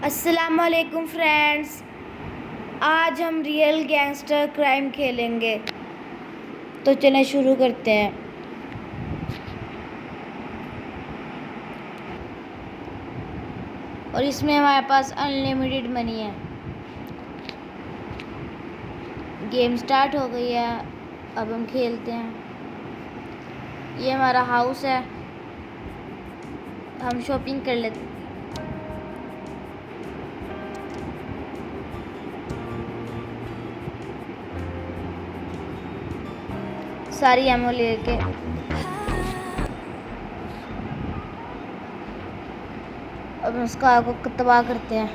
अस्सलामुअलैकुम फ्रेंड्स। आज हम रियल गैंगस्टर क्राइम खेलेंगे, तो चलें शुरू करते हैं। और इसमें हमारे पास अनलिमिटेड मनी है। गेम स्टार्ट हो गई है, अब हम खेलते हैं। ये हमारा हाउस है, हम शॉपिंग कर लेते हैं। सारी एमओ लेके अब हम उसका को तबाह करते हैं।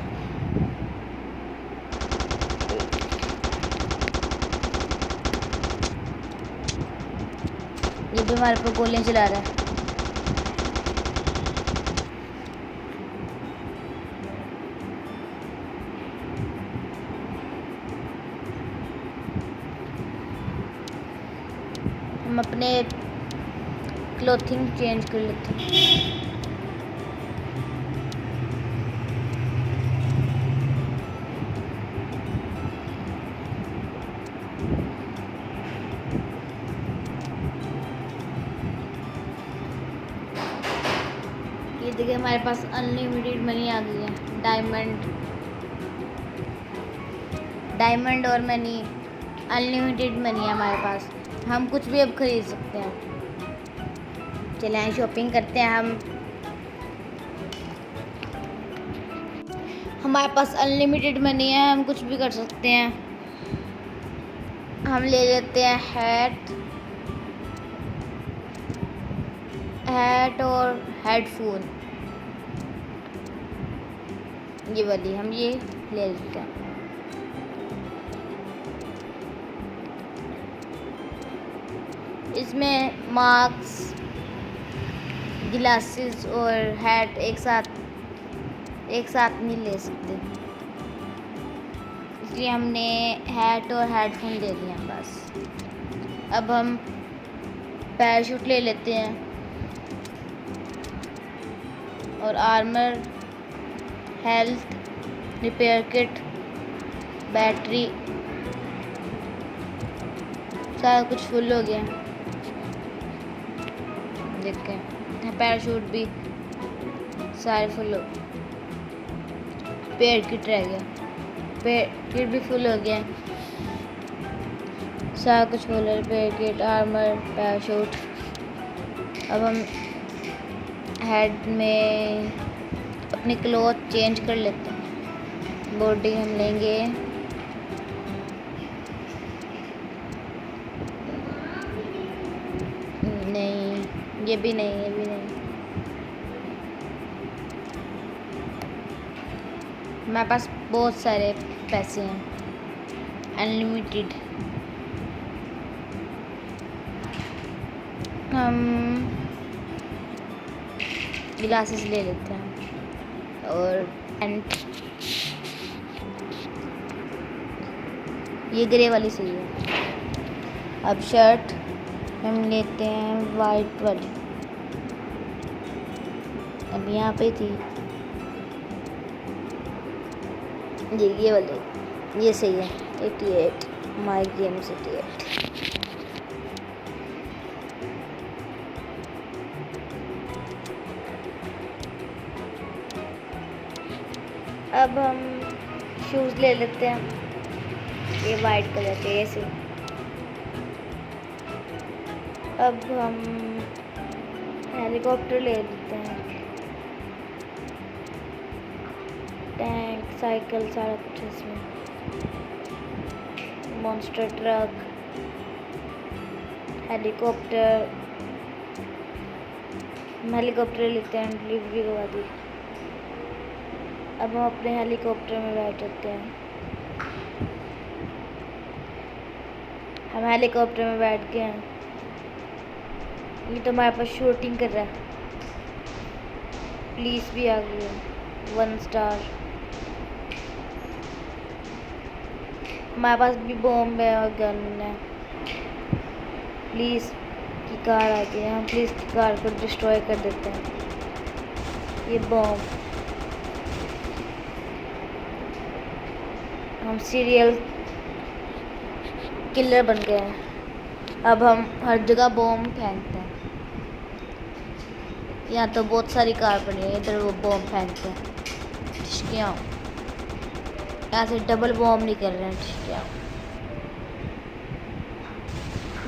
ये भी हमारे पर गोलियां चला रहा है। हम अपने क्लोथिंग चेंज कर लेते हैं। ये देखिए हमारे पास अनलिमिटेड मनी आ गई है। डायमंड और मनी, अनलिमिटेड मनी है हमारे पास। हम कुछ भी अब खरीद सकते हैं। चलें शॉपिंग करते हैं। हमारे पास अनलिमिटेड मनी है, हम कुछ भी कर सकते हैं। हम ले लेते हैं हैट और हेडफोन, ये वाली हम ये ले लेते हैं। इसमें मास्क, ग्लासेस और हैट एक साथ नहीं ले सकते, इसलिए हमने हैट और हेडफोन ले लिया बस। अब हम पैराशूट ले लेते हैं और armour, health, repair kit, battery, सारा कुछ फुल हो गया। देखें पैराशूट भी सारे फुल हो, पेड़ किट रह गया, पेड़ किट भी फुल हो गया। सारा कुछ फुल है, पेड़ किट, आर्मर, पैराशूट। अब हम हेड में अपनी क्लॉथ चेंज कर लेते हैं। बॉडी हम लेंगे नहीं, ये भी नहीं। हमारे पास बहुत सारे पैसे हैं, अनलिमिटेड। हम ग्लासेस ले लेते हैं और ये ग्रे वाली सही है। अब शर्ट हम लेते हैं वाइट वाली, अब यहाँ पे थी ये वाली, ये सही है। 88 माई गेम्स 88। अब हम शूज़ ले लेते हैं, ये वाइट कलर के ऐसे। अब हम हेलीकॉप्टर ले लेते हैं, टैंक, साइकिल, सारा कुछ इसमें। मॉन्स्टर ट्रक, हेलीकॉप्टर, हम हेलीकॉप्टर लेते हैं, डिलीवरी करवा दी। अब हम अपने हेलीकॉप्टर में बैठ जाते हैं। हम हेलीकॉप्टर में बैठ गए हैं। ये तो हमारे पास शूटिंग कर रहा है। पुलिस भी आ गई है, 1 स्टार। हमारे पास भी बॉम्ब है और गन है। पुलिस की कार आ गई है, हम पुलिस की कार को डिस्ट्रॉय कर देते हैं। ये बॉम्ब, हम सीरियल किलर बन गए हैं। अब हम हर जगह बॉम्ब फेंकते हैं। यहाँ तो बहुत सारी कार पड़ी है, इधर वो बॉम्ब फेंकते हैं। ठिशकियाँ यहाँ से डबल बॉम्ब निकल रहे हैं। ठिशकियाँ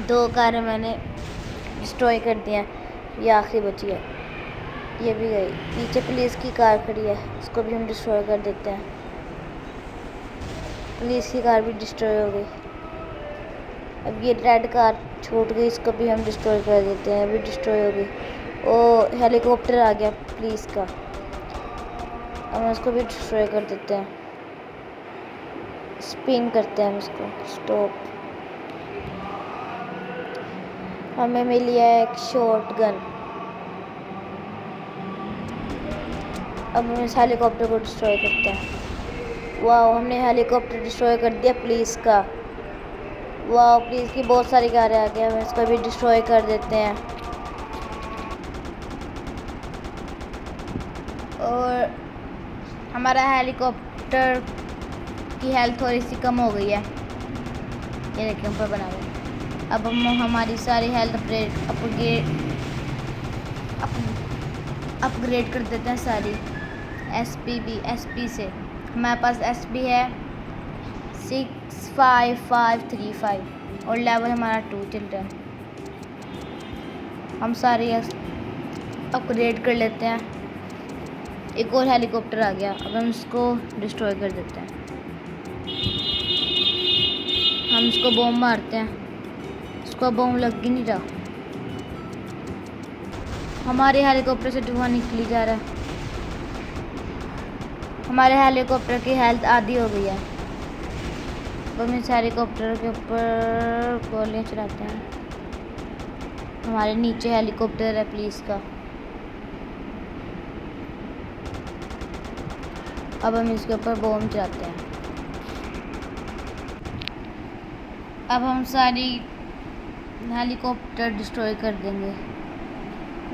2 कारें मैंने डिस्ट्रॉय कर दिया। ये आखिरी बची है, ये भी गई। नीचे पुलिस की कार खड़ी है, इसको भी हम डिस्ट्रॉय कर देते हैं। पुलिस की कार भी डिस्ट्रॉय हो गई। अब ये रेड कार छूट गई, इसको भी हम डिस्ट्रॉय कर देते हैं। अभी डिस्ट्रॉय हो गई। ओ हेलीकॉप्टर आ गया पुलिस का, अब हम इसको भी डिस्ट्रॉय कर देते हैं। स्पिन करते हैं हम इसको। स्टॉप। हमें मिली है एक शॉटगन। अब हम इस हेलीकॉप्टर को डिस्ट्रॉय करते हैं। वाह, हमने हेलीकॉप्टर डिस्ट्रॉय कर दिया पुलिस का। वाह, पुलिस की बहुत सारी कारें आ गई। हम इसको भी डिस्ट्रॉय कर देते हैं। और हमारा हेलीकॉप्टर की हेल्थ थोड़ी सी कम हो गई है, ये देखिए ऊपर बना हुआ है। अब हम हमारी सारी हेल्थ अपग्रेड कर देते हैं सारी। एसपी से हमारे पास एसपी है 65535 और लेवल हमारा 2 चल रहा है। हम सारे अपग्रेड कर लेते हैं। एक और हेलीकॉप्टर आ गया, अब हम इसको डिस्ट्रॉय कर देते हैं। हम इसको बॉम्ब मारते हैं, इसको बॉम्ब लग ही नहीं रहा। हमारे हेलीकॉप्टर से धुआं निकली जा रहा है। हमारे हेलीकॉप्टर की हेल्थ आधी हो गई है। अब हम इस हेलीकॉप्टर के ऊपर गोलियां चलाते हैं। हमारे नीचे हेलीकॉप्टर है पुलिस का। अब हम इसके ऊपर बॉम्ब चलाते हैं। अब हम सारी हेलीकॉप्टर डिस्ट्रॉय कर देंगे।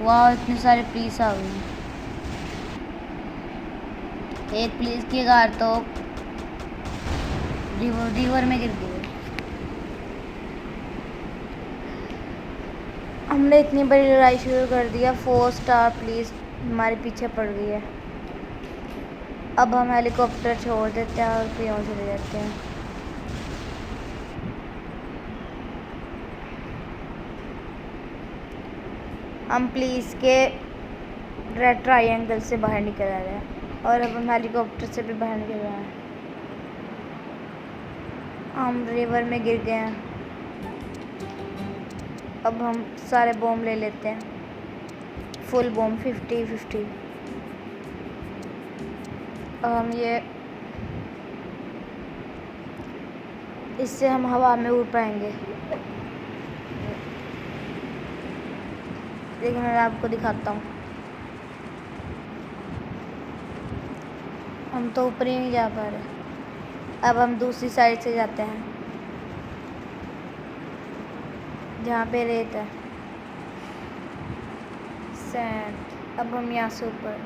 वाह, इतने सारे पुलिस आ गए हैं। एक पुलिस की कार तो रिवर में गिर गई। हमने इतनी बड़ी लड़ाई शुरू कर दिया। 4 स्टार पुलिस हमारे पीछे पड़ गई है। अब हम हेलीकॉप्टर छोड़ देते हैं और कहीं और चले जाते हैं। हम पुलिस के रेड ट्रायंगल से बाहर निकल आ रहे हैं और अब हम हेलीकॉप्टर से भी बाहर निकल रहे हैं। हम रिवर में गिर गए हैं। अब हम सारे बॉम्ब ले लेते हैं, फुल बॉम्ब 50-50। हम इससे हम हवा में उड़ पाएंगे। देखिए मैं आपको दिखाता हूँ। हम तो ऊपर ही नहीं जा पा रहे। अब हम दूसरी साइड से जाते हैं जहाँ पे रेत है, सैंड। अब हम यहाँ से ऊपर,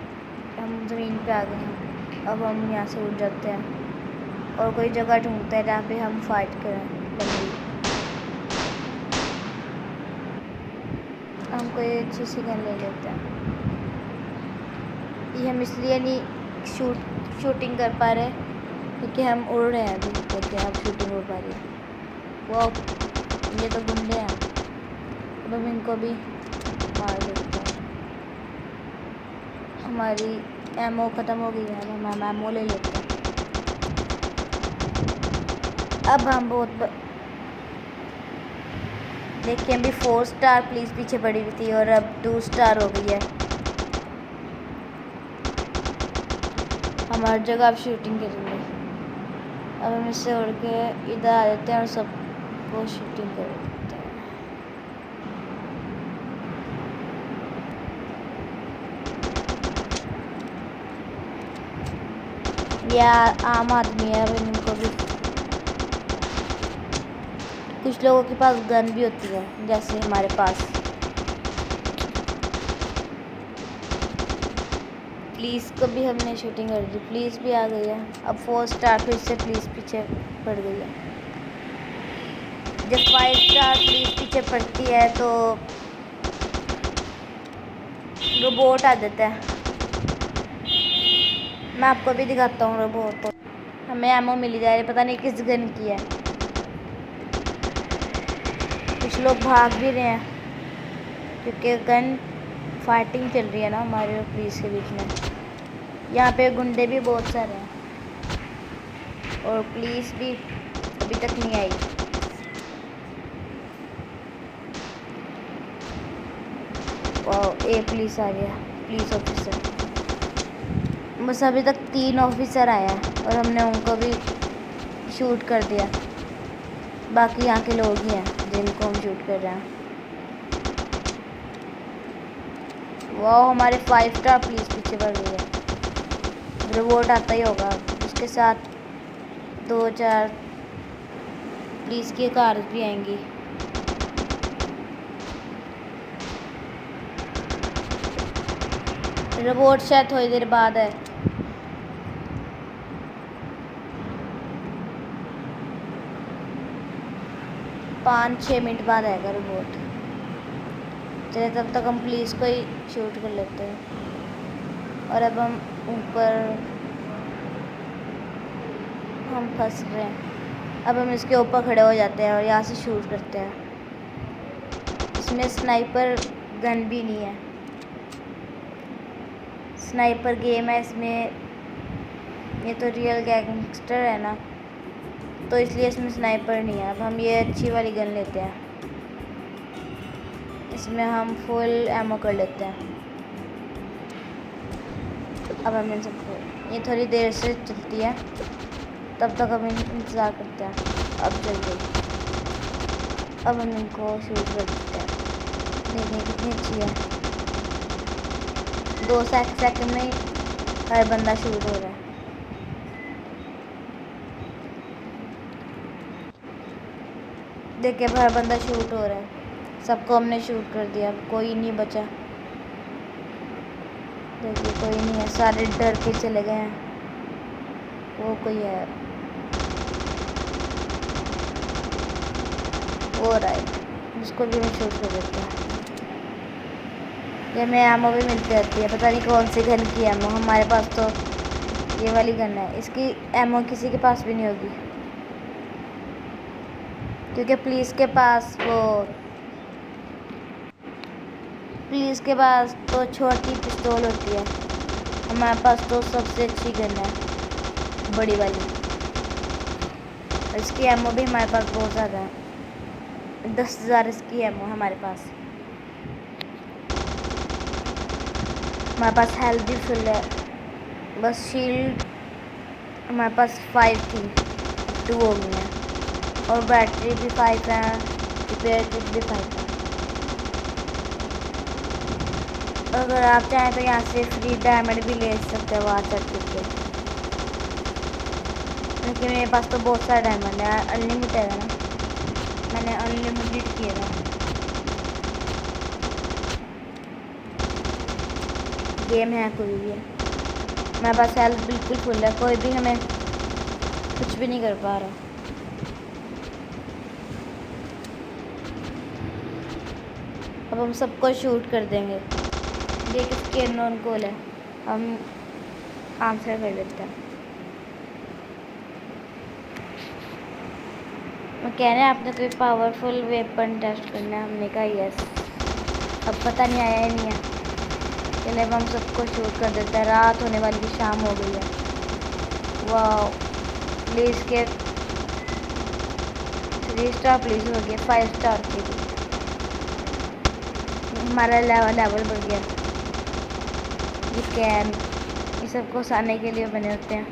हम ज़मीन पे आ गए हैं। अब हम यहाँ से उड़ जाते हैं और कोई जगह ढूंढते हैं जहाँ पे हम फाइट करें। हम कोई अच्छी सी गन ले लेते हैं। ये हम इसलिए नहीं शूटिंग कर पा रहे क्योंकि हम उड़ रहे हैं। अभी देखिए अब शूटिंग हो पा रही है। वो ये तो गुंडे हैं। अब हम इनको भी मार देते हैं। हमारी एमओ ख़त्म हो गई है, हम एमओ ले लेते हैं। अब हम देखिए अभी 4 स्टार पुलिस पीछे पड़ी हुई थी और अब 2 स्टार हो गई है। हम हर जगह अब शूटिंग करेंगे। अब हम इससे उड़ के इधर आ जाते हैं और सबको शूटिंग कर देते हैं। या आम आदमी है, अब इनको भी कुछ लोगों के पास गन भी होती है जैसे हमारे पास। पुलिस को भी हमने शूटिंग कर दी, पुलिस भी आ गई है। अब 4 स्टार फिर से पुलिस पीछे पड़ गई है। जब 5 स्टार पुलिस पीछे पड़ती है तो रोबोट आ जाता है। मैं आपको भी दिखाता हूँ रोबोट को। हमें एमओ मिल जा रही है, पता नहीं किस गन की है। कुछ लोग भाग भी रहे हैं क्योंकि गन फाइटिंग चल रही है ना हमारे और पुलिस के बीच में। यहाँ पे गुंडे भी बहुत सारे हैं और पुलिस भी अभी तक नहीं आई। और एक पुलिस आ गया, पुलिस ऑफिसर। बस अभी तक 3 ऑफिसर आए हैं और हमने उनको भी शूट कर दिया। बाकी यहाँ के लोग ही हैं जिनको हम शूट कर रहे हैं। वो हमारे 5 स्टार पुलिस पीछे पड़ गई है। रिवोट आता ही होगा, उसके साथ 2-4 पुलिस की कार भी आएंगी। रोबोट शायद थोड़ी देर बाद है। पाँच 6 मिनट बाद आएगा रोबोट। चलिए तब तक हम पुलिस को ही शूट कर लेते हैं। और अब हम ऊपर हम फंस रहे हैं। अब हम इसके ऊपर खड़े हो जाते हैं और यहाँ से शूट करते हैं। इसमें स्नाइपर गन भी नहीं है, स्नाइपर गेम है इसमें। ये तो रियल गैंगस्टर है ना, तो इसलिए इसमें स्नाइपर नहीं है। अब हम ये अच्छी वाली गन लेते हैं, इसमें हम फुल एमो कर लेते हैं। अब हम इन सबको, ये थोड़ी देर से चलती है, तब तक हम इंतज़ार करते हैं। अब चल गई। अब हम इनको शूट कर देते हैं। देखिए कितनी अच्छी है, 2 सेकंड में हर बंदा शूट हो रहा है। देखिए हर बंदा शूट हो रहा है, सबको हमने शूट कर दिया, कोई नहीं बचा। देखिए कोई नहीं है, सारे डर के चले गए हैं। वो कोई है, वो रहा है, उसको भी हम शूट कर देते हैं। ये हमें एमओ भी मिलती रहती है, पता नहीं कौन सी गन की एमओ। हमारे पास तो ये वाली गन है, इसकी एमओ किसी के पास भी नहीं होगी क्योंकि पुलिस के पास तो छोटी पिस्तौल होती है। हमारे पास तो सबसे अच्छी गन है, बड़ी वाली। इसकी एमओ भी हमारे पास बहुत ज़्यादा है, 10,000 इसकी एमओ हमारे पास। हमारे पास हेल्थ भी फुल है, बस शील्ड हमारे पास 5 थी, 2 हो गई हैं। और बैटरी भी 5 है, रिपेयर किट भी 5 है। अगर आप चाहें तो यहाँ से फ्री डायमंड भी ले सकते हैं वहाँ चढ़ के। लेकिन मेरे पास तो बहुत सारे डायमंड है, अनलिमिटेड है ना, मैंने अनलिमिटेड किया था। गेम है कोई भी है। मेरे पास हेल्थ बिल्कुल फुल है, कोई भी हमें कुछ भी नहीं कर पा रहा। अब हम सबको शूट कर देंगे। देख इसकी अननोन कॉल है, हम आंसर कर देते हैं। वो कह रहे हैं आपने कोई पावरफुल वेपन टेस्ट करना है, हमने कहा यस। अब पता नहीं आया ही नहीं है। चले अब हम सबको शूट कर देते हैं। रात होने वाली की शाम हो गई है। वाह, पुलिस के 3 स्टार पुलिस हो गया, 5 स्टार की भी। हमारा लेवल बढ़ गया। ये कैन ये सबको हंसाने के लिए बने होते हैं।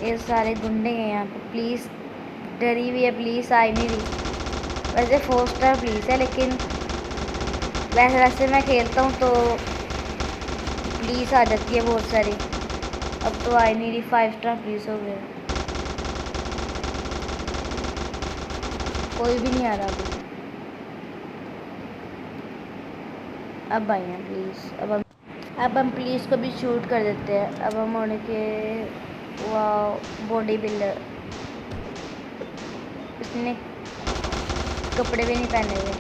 ये सारे गुंडे हैं यहाँ पे। पुलिस डरी हुई है, पुलिस आई नहीं रही। वैसे 4 स्टार पुलिस है, लेकिन वैसे मैं खेलता हूँ तो पुलिस आ जाती है बहुत सारी। अब तो आई नहीं रही, 5 स्टार पुलिस हो गए, कोई भी नहीं आ रहा अभी। अब आई हैं पुलिस। अब हम अब हम पुलिस को भी शूट कर देते हैं। अब हम उनके बॉडी बिल्डर, उसने कपड़े भी नहीं पहने हुए।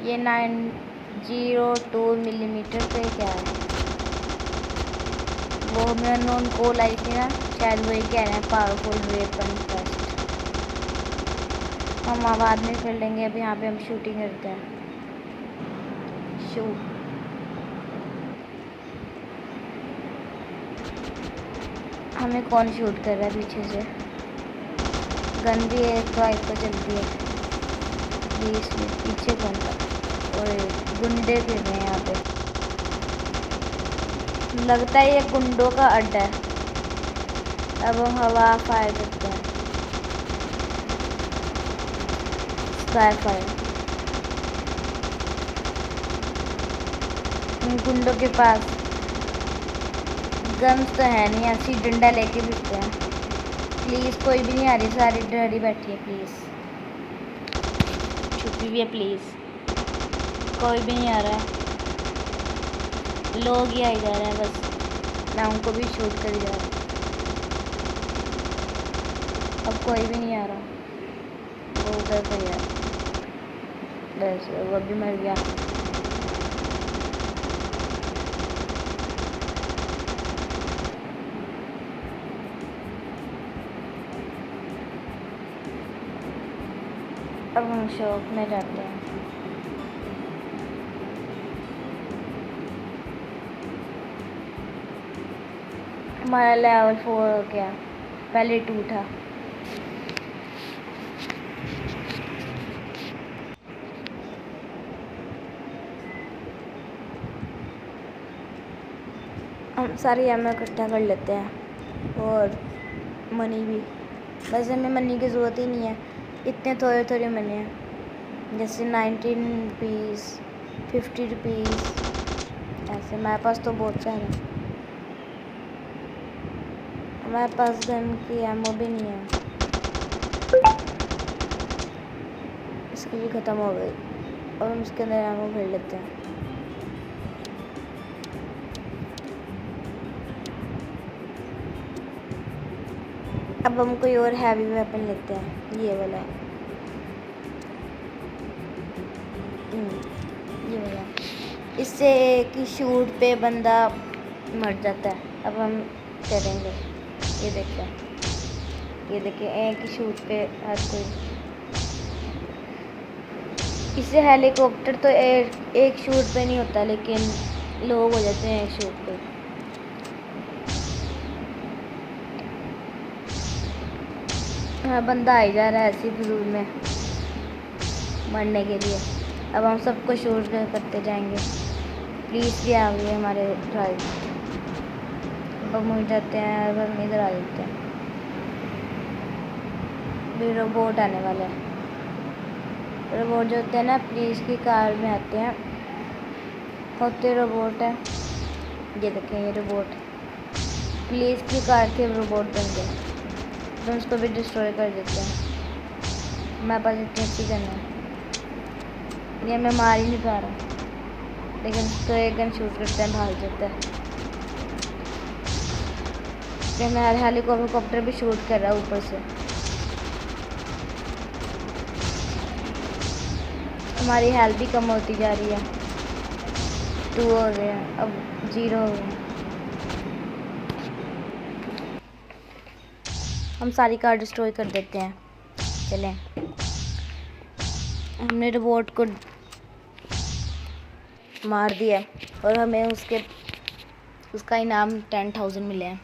ये 902 मिलीमीटर का क्या है, वो मैं अननोन कॉल आई थी ना, शायद वही कह रहे हैं पावरफुल वेपन फर्स्ट। हम बाद में कर लेंगे, अब यहाँ पे हम शूटिंग करते हैं। शूट हमें कौन शूट कर रहा है पीछे से? गन भी है तो आइट को चलती है। प्लीज पीछे कौन था? और गुंडे फिर रहे हैं यहाँ पे, लगता है ये गुंडों का अड्डा है। अब हम हवा फायर करते हैं, स्काई फायर। उन गुंडों के पास गन्स तो है नहीं, ऐसी डंडा लेके फिरते हैं। प्लीज़ कोई भी नहीं आ रही, सारी डरी बैठी है। प्लीज़ छुपी भी है, प्लीज़ कोई भी नहीं आ रहा है। लोग ही आई जा रहे हैं बस, मैं उनको भी शूट कर जा रहा हूँ। अब कोई भी नहीं आ रहा, वो उधर पे है बस, वो भी मर गया। अब हम शॉप में जाते हैं। हमारा लेवल 4 हो गया, पहले 2 था। हम सारी एमओ इकट्ठा कर लेते हैं और मनी भी। वैसे हमें मनी की ज़रूरत ही नहीं है, इतने थोड़े थोड़े मनी हैं, जैसे 19 रुपीज़, 50 रुपीज़ ऐसे। हमारे पास तो बहुत सारे हैं, हमारे पास गन की एमओ भी नहीं है, इसकी भी ख़त्म हो गई। और हम इसके अंदर एमओ भर लेते हैं। अब हम कोई और हैवी वेपन लेते हैं, ये वाला, ये वाला। इससे एक ही शूट पे बंदा मर जाता है। अब हम करेंगे, ये देखिए, एक ही शूट पे हर कोई। इससे हेलीकॉप्टर तो एक शूट पे नहीं होता, लेकिन लोग हो जाते हैं एक शूट पे। हाँ, बंदा आ जा रहा है ऐसी फिजूल में मरने के लिए। अब हम सबको शूट करते जाएंगे। पुलिस भी आ गई है हमारे ड्राइव। अब हम उड़ जाते हैं, अब हम इधर आ जाते हैं। फिर रोबोट आने वाला है। रोबोट जो होते हैं ना, पुलिस की कार में आते हैं, होते रोबोट है। ये देखें, ये रोबोट पुलिस की कार के रोबोट बन गए, तो उसको भी डिस्ट्रॉय कर देते हैं। हमारे पास इतनी अच्छी गन है, ये मैं मार ही नहीं पा रहा, लेकिन तो एक गन शूट करते हैं, भाग जाता है। फिर मैं हेलीकॉप्टर भी शूट कर रहा है ऊपर से। हमारी हेल्थ भी कम होती जा रही है, 2 हो गए हैं, अब 0 हो गए। हम सारी कार डिस्ट्रॉय कर देते हैं। चलें, हमने रोबोट को मार दिया और हमें उसका इनाम 10,000 मिले हैं।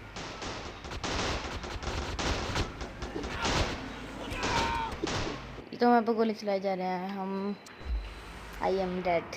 तो हमारे पर गोली चलाए जा रहे हैं। हम आई एम डेड।